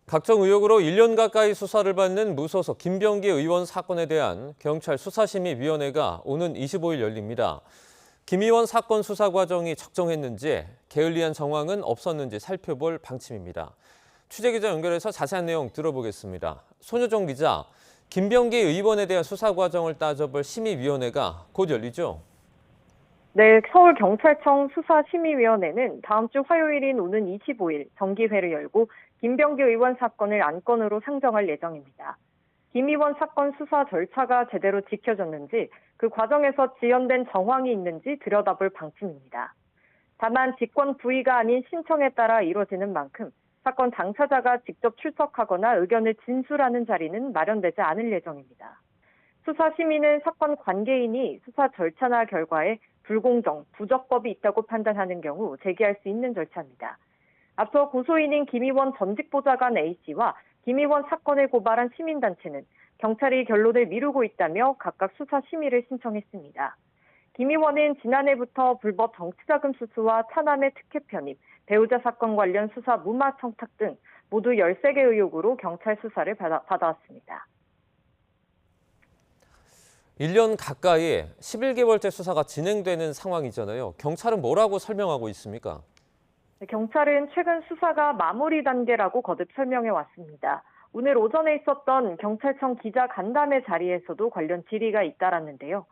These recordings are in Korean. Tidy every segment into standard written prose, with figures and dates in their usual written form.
각종 의혹으로 1년 가까이 수사를 받는 무소속 김병기 의원 사건에 대한 경찰 수사심의위원회가 오는 25일 열립니다. 김 의원 사건 수사 과정이 적정했는지, 게을리한 정황은 없었는지 살펴볼 방침입니다. 취재기자 연결해서 자세한 내용 들어보겠습니다. 손효정 기자, 김병기 의원에 대한 수사 과정을 따져볼 심의위원회가 곧 열리죠? 네, 서울경찰청 수사심의위원회는 다음 주 화요일인 오는 25일 정기회를 열고 김병기 의원 사건을 안건으로 상정할 예정입니다. 김 의원 사건 수사 절차가 제대로 지켜졌는지, 그 과정에서 지연된 정황이 있는지 들여다볼 방침입니다. 다만 직권 부의가 아닌 신청에 따라 이루어지는 만큼 사건 당사자가 직접 출석하거나 의견을 진술하는 자리는 마련되지 않을 예정입니다. 수사심의는 사건 관계인이 수사 절차나 결과에 불공정, 부적법이 있다고 판단하는 경우 제기할 수 있는 절차입니다. 앞서 고소인인 김 의원 전직 보좌관 A씨와 김 의원 사건을 고발한 시민단체는 경찰이 결론을 미루고 있다며 각각 수사 심의를 신청했습니다. 김 의원은 지난해부터 불법 정치자금 수수와 차남의 특혜 편입, 배우자 사건 관련 수사 무마 청탁 등 모두 13개 의혹으로 경찰 수사를 받아왔습니다. 1년 가까이 11개월째 수사가 진행되는 상황이잖아요. 경찰은 뭐라고 설명하고 있습니까? 경찰은 최근 수사가 마무리 단계라고 거듭 설명해 왔습니다. 오늘 오전에 있었던 경찰청 기자 간담회 자리에서도 관련 질의가 잇따랐는데요.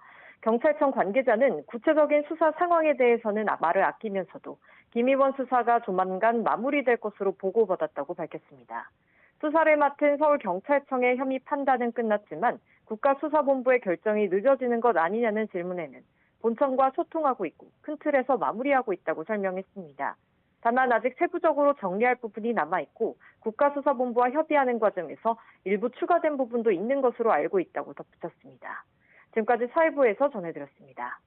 경찰청 관계자는 구체적인 수사 상황에 대해서는 말을 아끼면서도 김 의원 수사가 조만간 마무리될 것으로 보고받았다고 밝혔습니다. 수사를 맡은 서울경찰청의 혐의 판단은 끝났지만 국가수사본부의 결정이 늦어지는 것 아니냐는 질문에는 본청과 소통하고 있고 큰 틀에서 마무리하고 있다고 설명했습니다. 다만 아직 세부적으로 정리할 부분이 남아있고 국가수사본부와 협의하는 과정에서 일부 추가된 부분도 있는 것으로 알고 있다고 덧붙였습니다. 지금까지 사회부에서 전해드렸습니다.